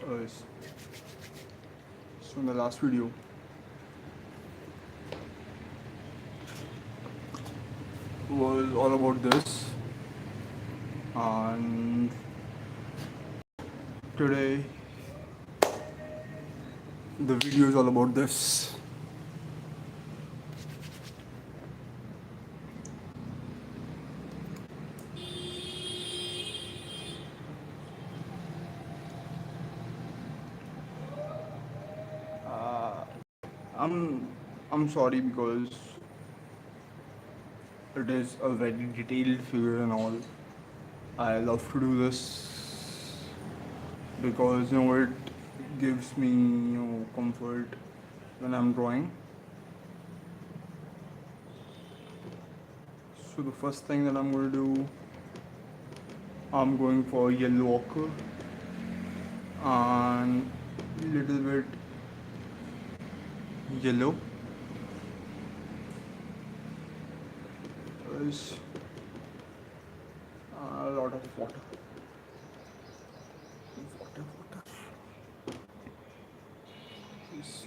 Uh, so in the last video, was all about this, and today the video is all about this. Uh, I'm I'm sorry because it is a very detailed figure and all. I love to do this because it gives me comfort when I'm drawing. So the first thing that I'm going to do, I'm going for yellow ochre and little bit yellow. Is a lot of water. Water. Is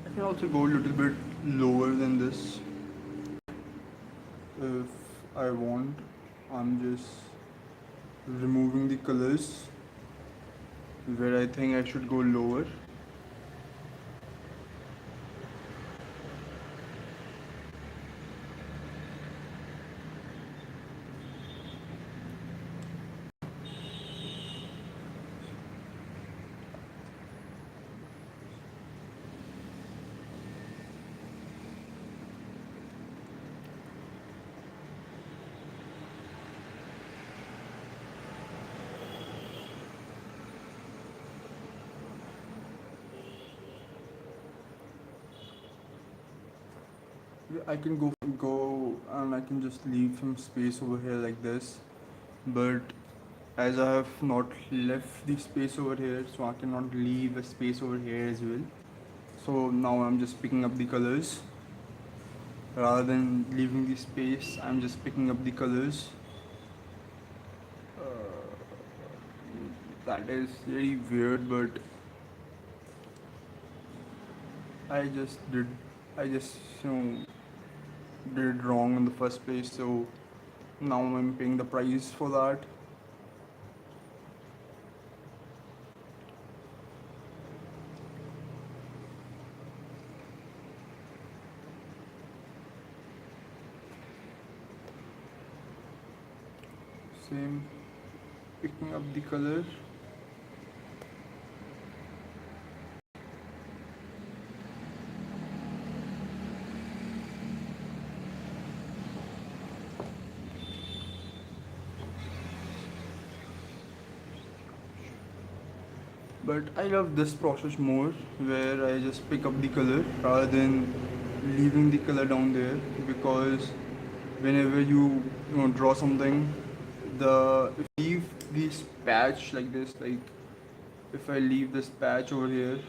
I can also go a little bit lower than this if I want. I'm just removing the colors where I think I should go lower. I can go and I can just leave some space over here like this, but as I have not left the space over here, so I cannot leave a space over here as well. So now I'm just picking up the colors rather than leaving the space. I'm just picking up the colors. That is very weird, but I just did I just did it wrong in the first place, so now I'm paying the price for that. Same, picking up the color. But I love this process more, where I just pick up the color rather than leaving the color down there, because whenever you draw something, the if you leave this patch like this, like if I leave this patch over here,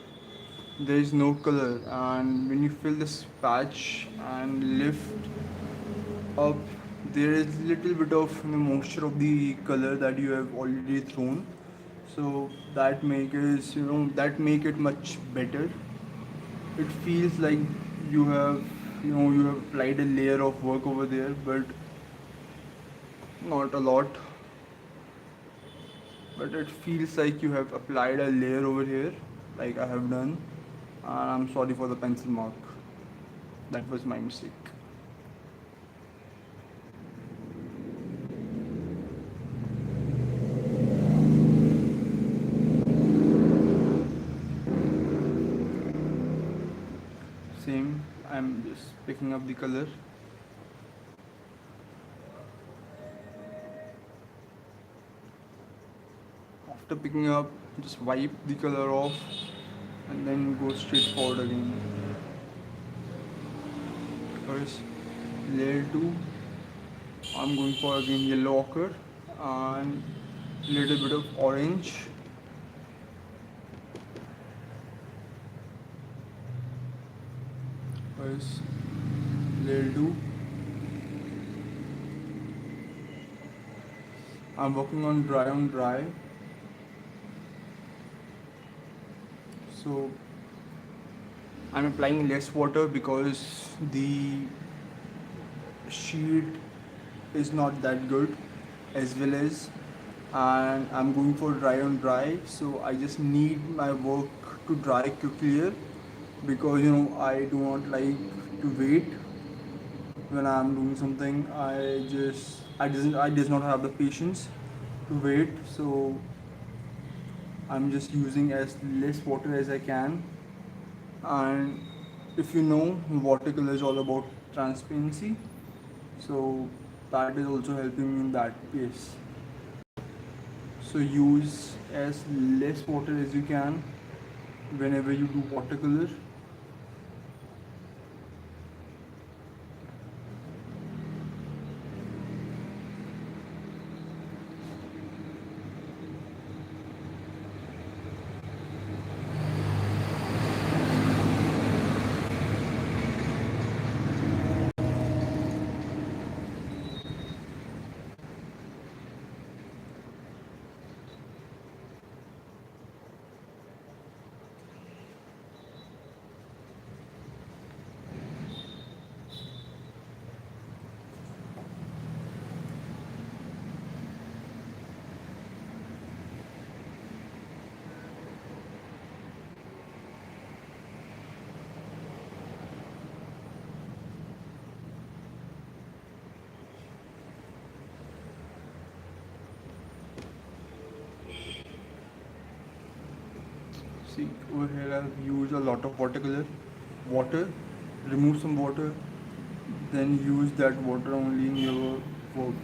there is no color, and when you fill this patch and lift up, there is little bit of moisture of the color that you have already thrown, so that make it much better. It feels like you have applied a layer of work over there, but not a lot, but it feels like you have applied a layer over here, like I have done. And I'm sorry for the pencil mark, that was my mistake. Same, I'm just picking up the color. After picking up, just wipe the color off and then go straight forward again. First layer 2 I'm going for again yellow ochre and little bit of orange. Yes, will do. I'm working on dry. So I'm applying less water because the sheet is not that good as well as, and I'm going for dry on dry, so I just need my work to dry quickly because I do not like to wait when I'm doing something. I does not have the patience to wait, so I'm just using as less water as I can. And if you know, watercolor is all about transparency, so that is also helping me in that case. So use as less water as you can whenever you do watercolor. See, over here I've used a lot of watercolor. Water, remove some water, then use that water only in your work.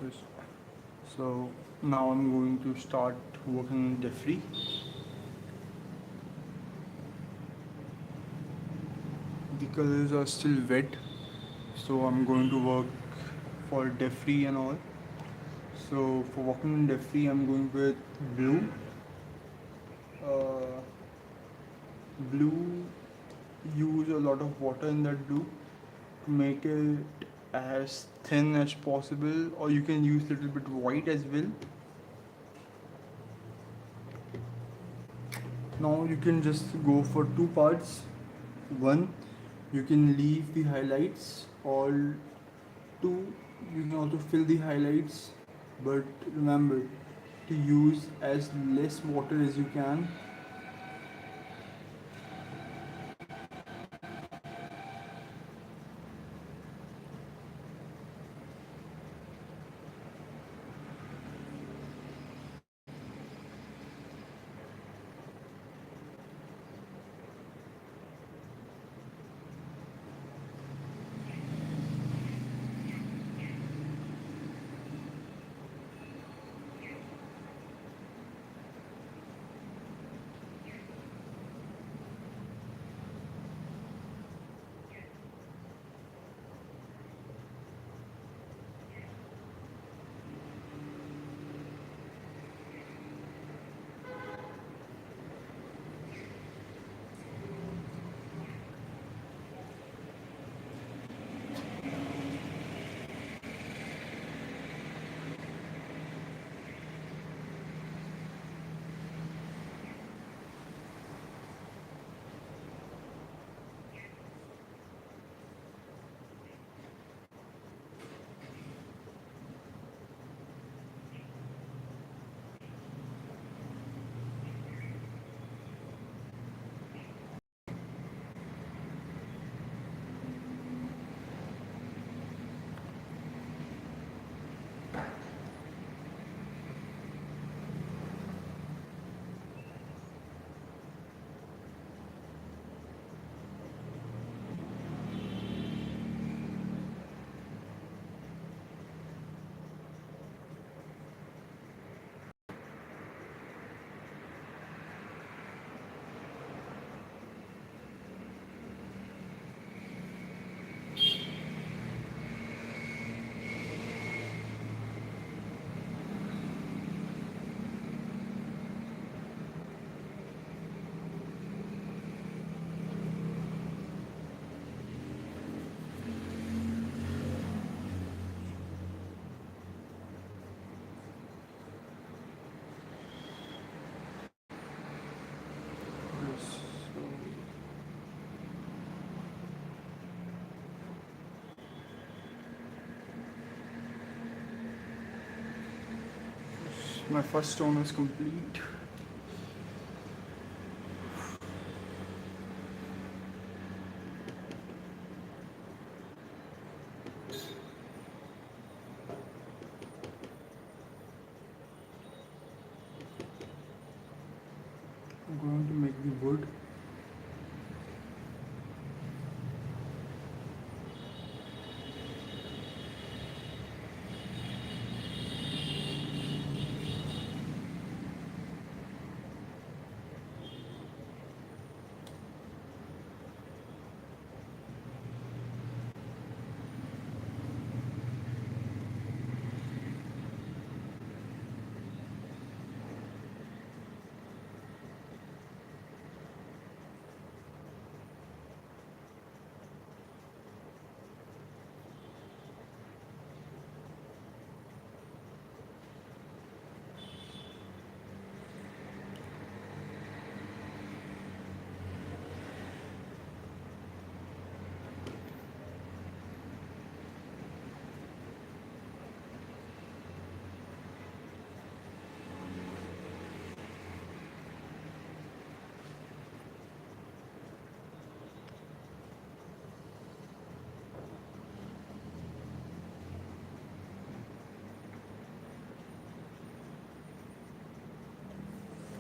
Yes. So now I'm going to start working differently. The colors are still wet, so I'm going to work for Defree and all. So for working in Defree, I'm going with blue. Uh, blue, use a lot of water in that blue to make it as thin as possible, or you can use little bit white as well. Now you can just go for two parts. One, you can leave the highlights, or two, you can also fill the highlights, but remember to use as less water as you can. My first stone is complete. I'm going to make the wood.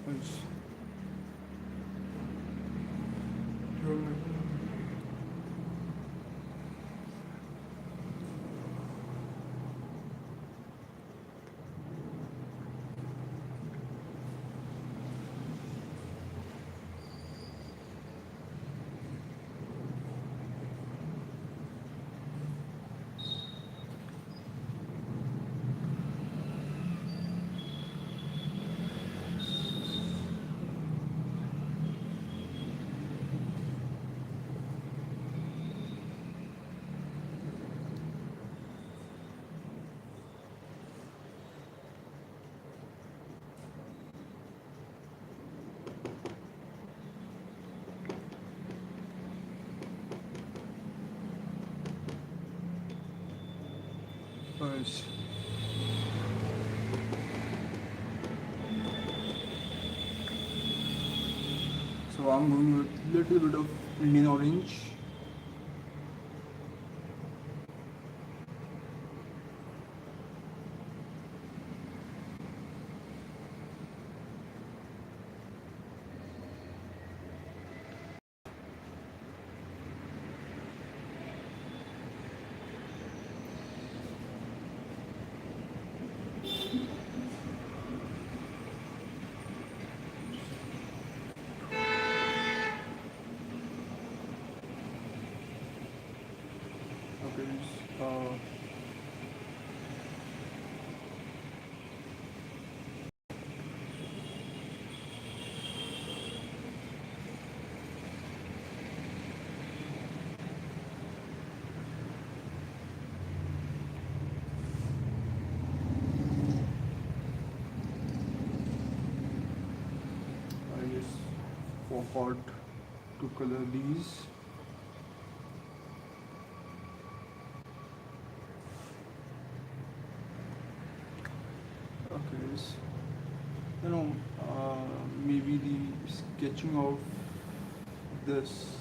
Nice. Nice. So I'm going with a little bit of Indian orange. Okay. I just forgot to color these. Okay. You know, maybe the sketching of this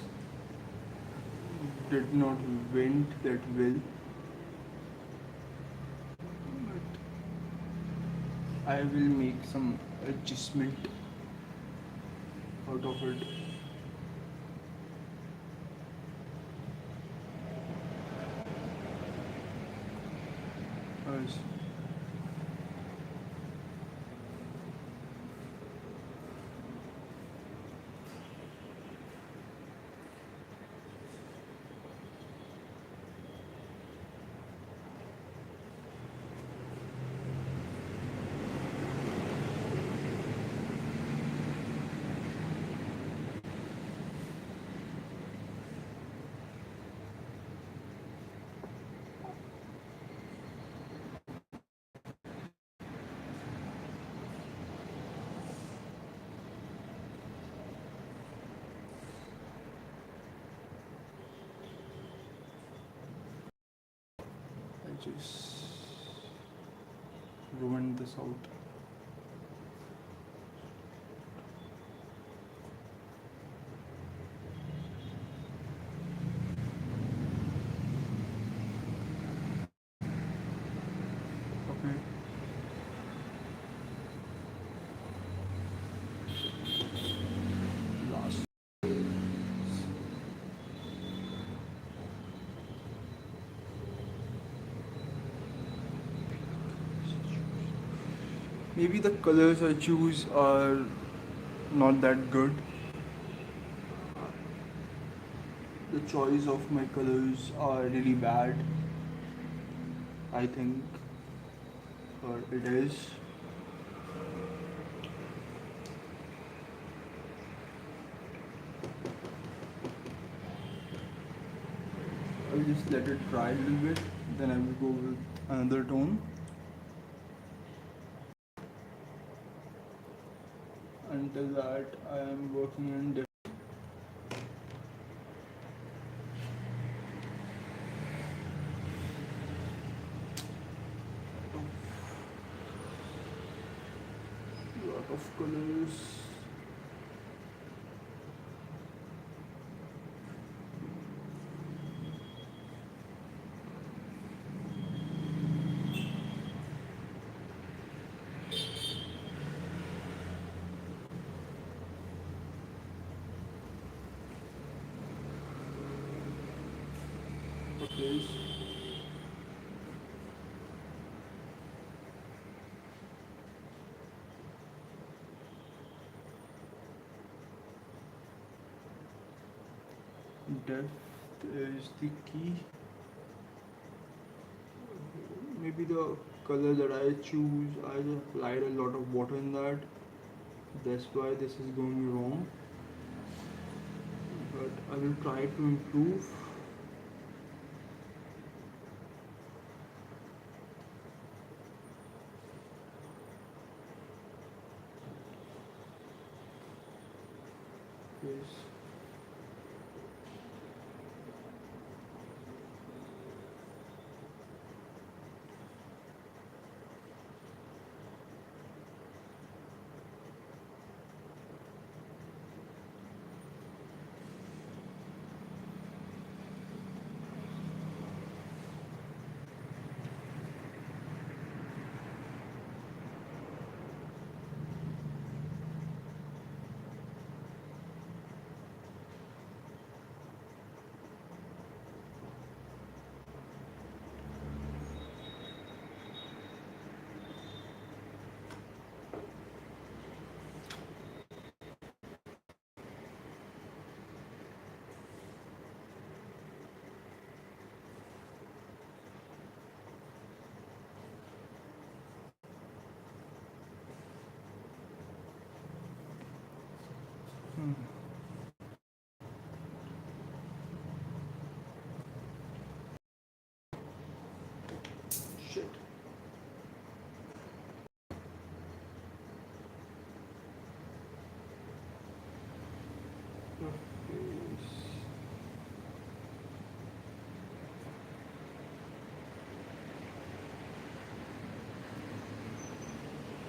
did not went that well, but I will make some adjustment out of it. Nice. I just ruined this out. maybe the colors I choose are not that good. The choice of my colors are really bad, I think, or it is. I'll just let it dry a little bit, then I will go with another tone. Until that, I am working on lot of colors. Okay. Depth is the key. Maybe the color that I choose, I applied a lot of water in that. That's why this is going wrong. But I will try to improve. Yes. Hmm. Shit.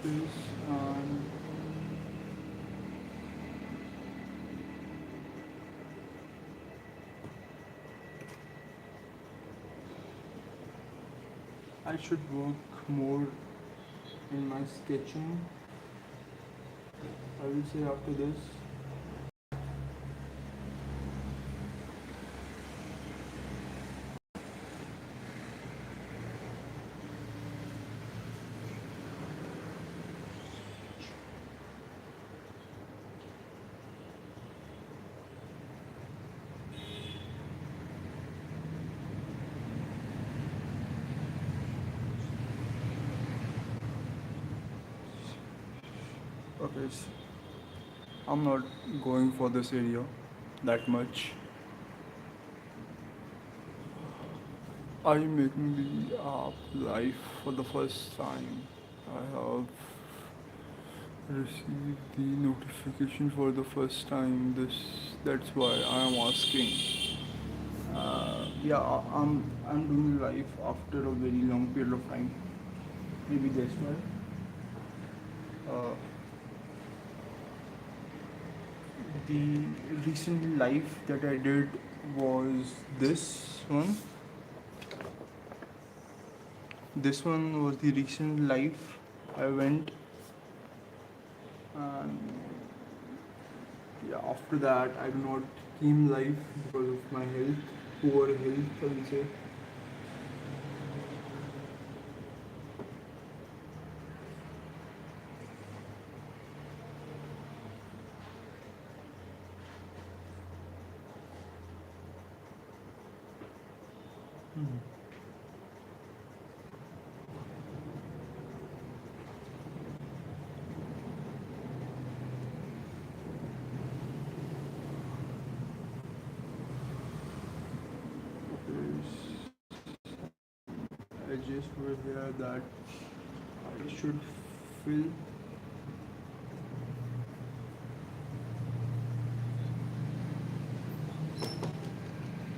This and I should work more in my sketching. I will say after this. Okay, I'm not going for this area that much. I'm making the app live for the first time. I have received the notification for the first time. That's why I am asking. Yeah, I'm doing live after a very long period of time. Maybe that's why. Uh, the recent live that I did was this one. This one was the recent live I went, and yeah, after that I do not came live because of my health, poor health, I will say. Edges over here that I should fill.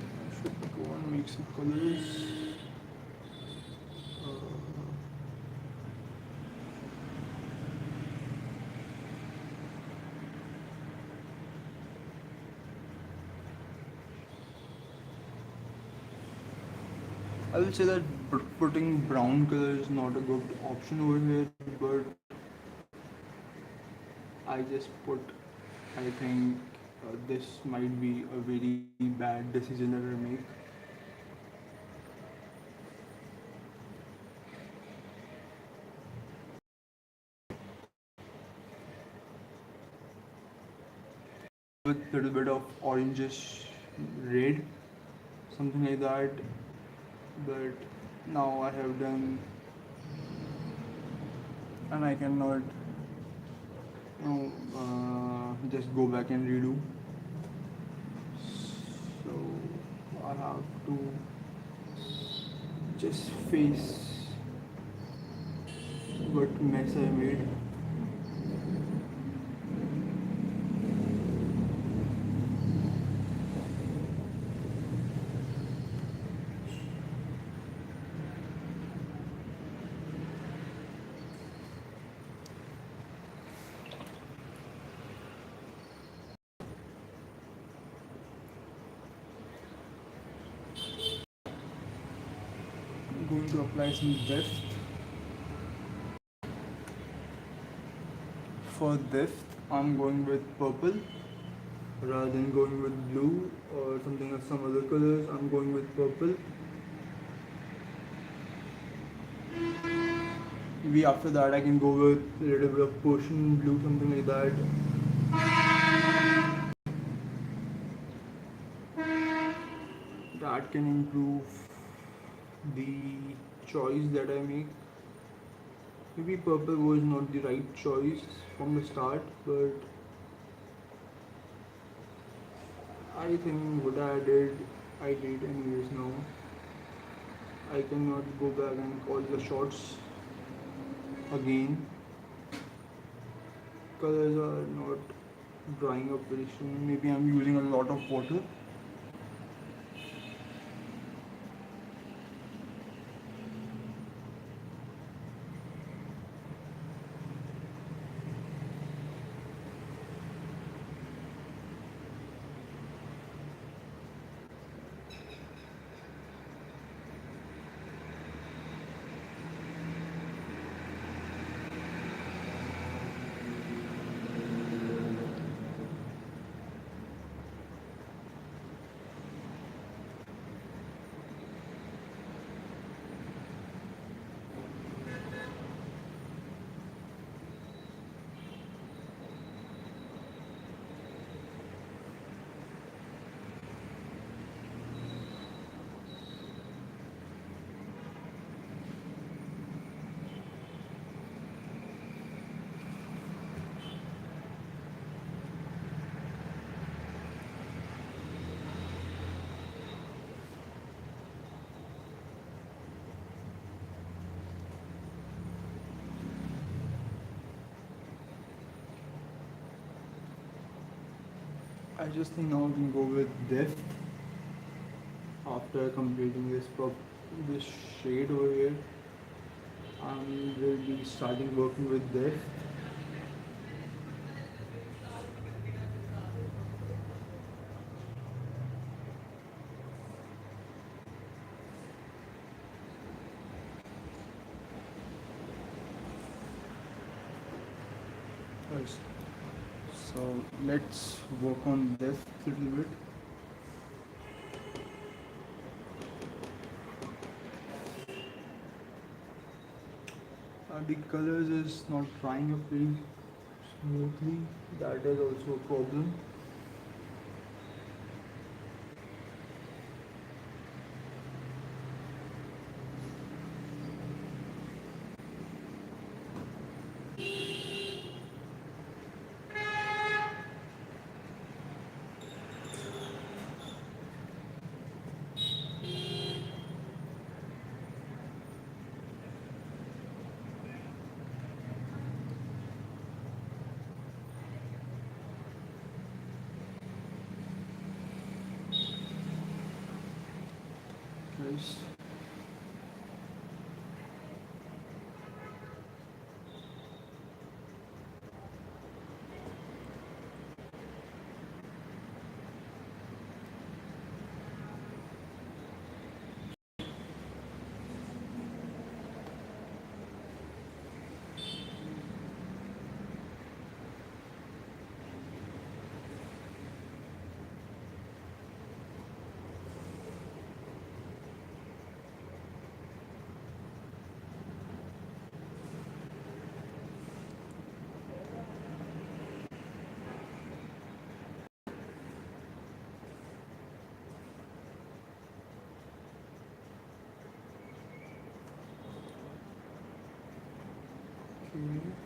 I should go and make some colors. I will say that putting brown color is not a good option over here, but I just put. I think this might be a very bad decision that I make. With a little bit of orangish red, something like that. But now I have done, and I cannot, just go back and redo. So I have to just face what mess I made. I'm going to apply some depth. For depth, I'm going with purple rather than going with blue or something of some other colors. I'm going with purple. Maybe after that I can go with a little bit of potion blue, something like that. That can improve the choice that I make. Maybe purple was not the right choice from the start, but I think what I did anyways now. I cannot go back and call the shots again. Colors are not drying up very soon. Maybe I'm using a lot of water. I just think now I can go with depth after completing this shade over here. I will be starting working with depth. Yes. So let's work on depth a little bit. The colors is not drying up very smoothly. That is also a problem. Nice. Okay.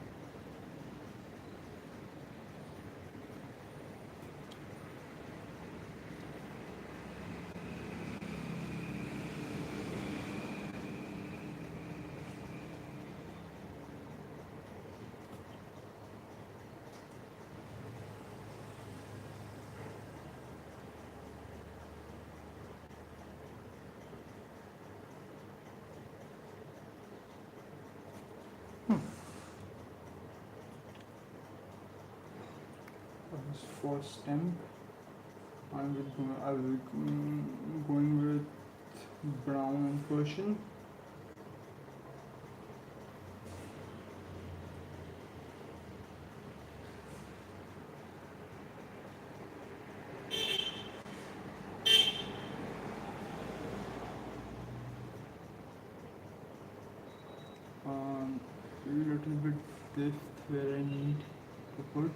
As for stem, I will be going with brown and Persian. A little bit depth where I need to put.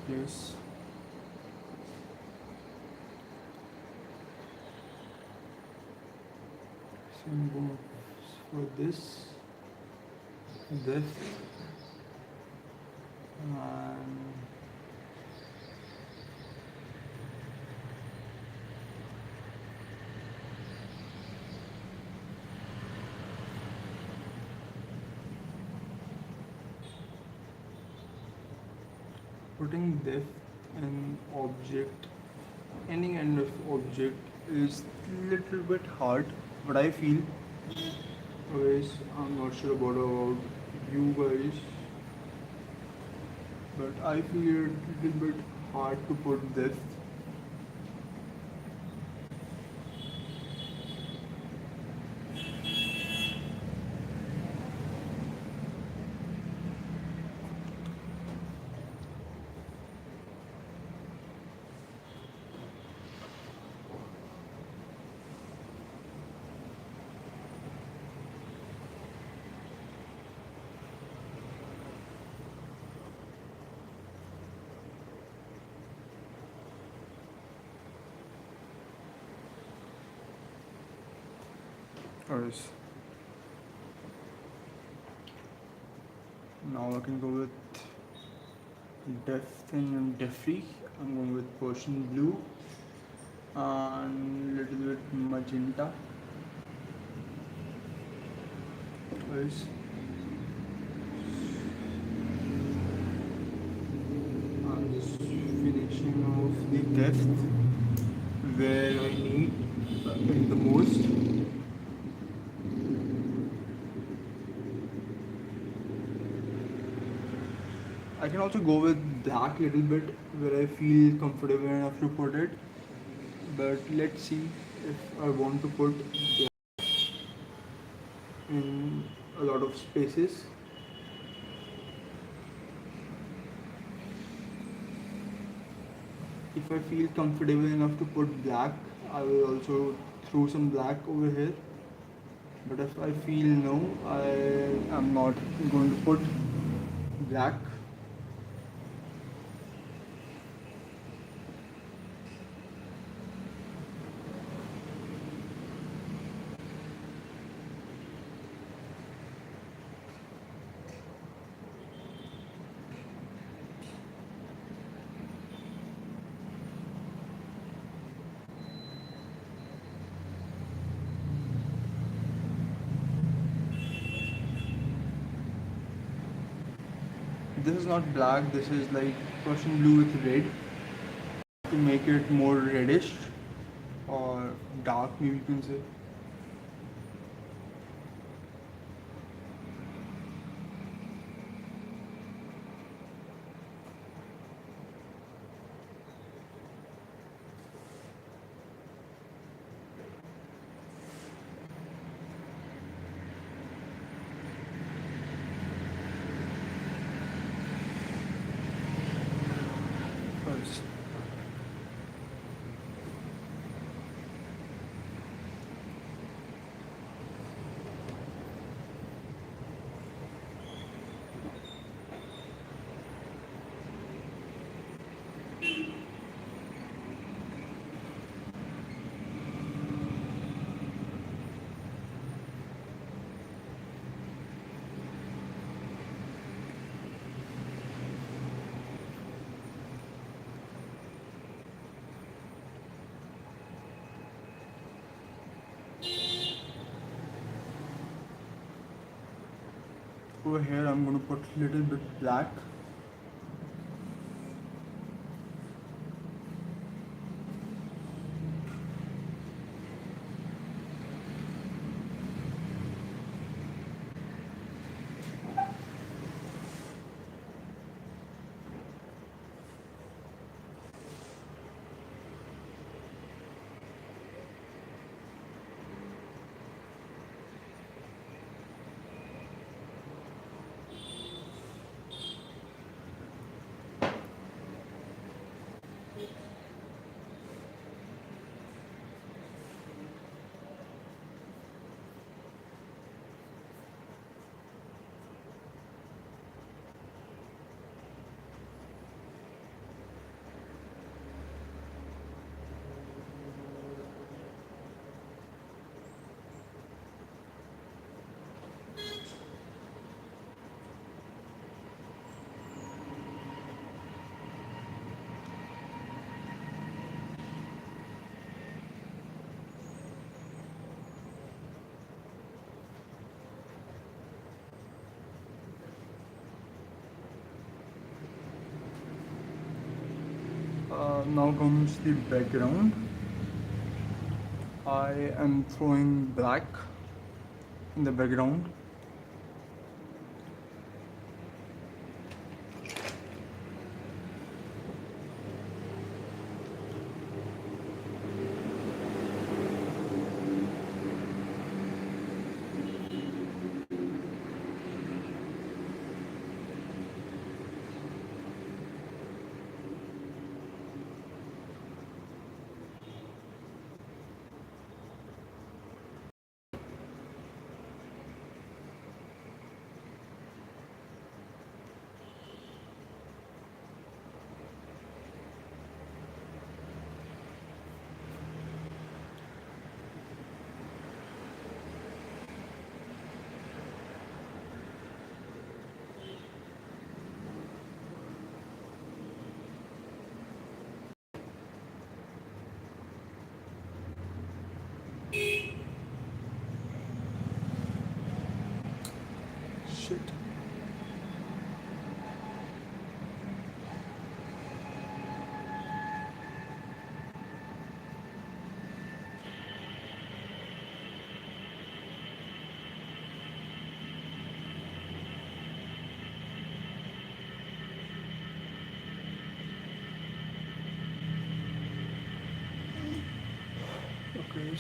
Place. Same goes for this and putting depth in object, any kind of object is little bit hard, but I feel, guys, I'm not sure about you guys, but I feel it little bit hard to put depth. Guys, now I can go with depth and Jeffrey. I'm going with Persian blue and little bit magenta. Guys, I'm just finishing off the depth where I need it the most. I can also go with black little bit where I feel comfortable enough to put it, but let's see if I want to put black in a lot of spaces. If I feel comfortable enough to put black, I will also throw some black over here. But if I feel no, I am not going to put black. this is not black, this is like Prussian blue with red to make it more reddish or dark, maybe you can say. First. Over here I'm going to put a little bit black. Now comes the background. I am throwing black in the background. Shit. Okay.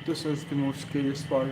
This is the most scariest part.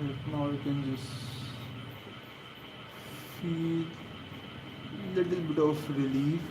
Now you can just feel little bit of relief.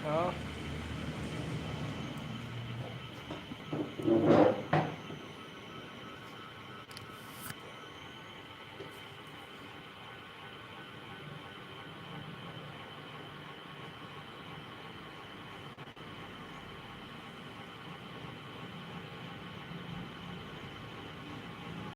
Yeah.